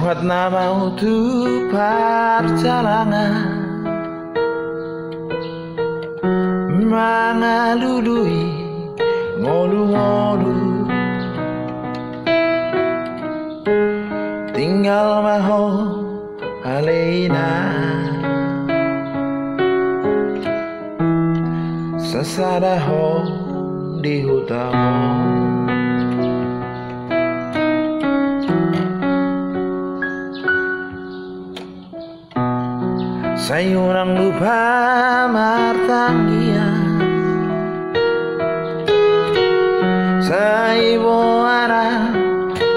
buat nama untuk perjalanan mengalului ngolu-ngolu, tinggal maho Alena sasadaho di hutamo. Sayurang lupa martangia, saibo ara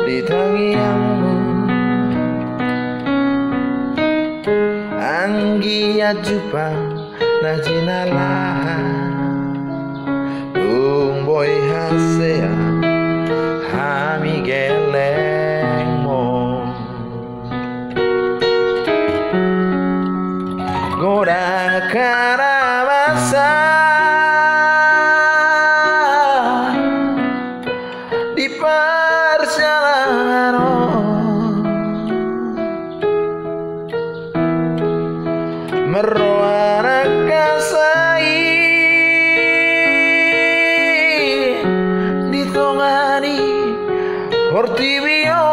di tangiangmu, anggia jupa najinala, boy hasea hami gelengmo. Goda karabasa di perjalanan meroara kasai ditongani portibio.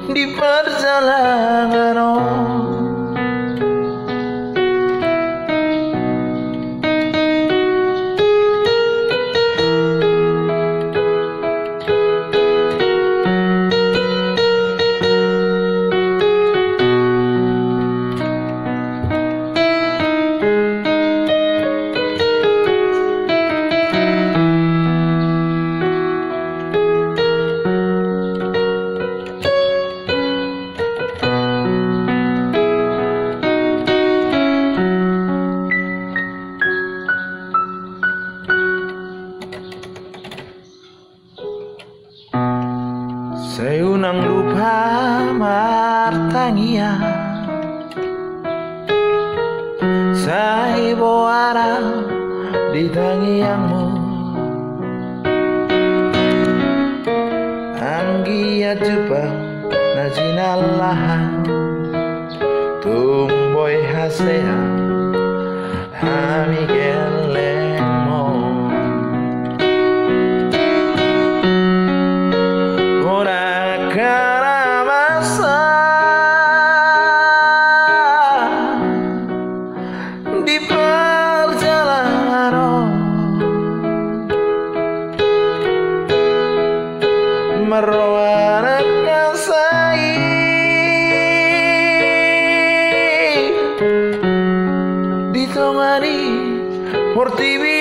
Di perjalanan sayunang lupa martangia, saibo ara di tangiangmu, anggia jupa najinalaha, tumboy hasea hami gelengmo. Karabasa di perjalanan meroara kasai ditongani portibi.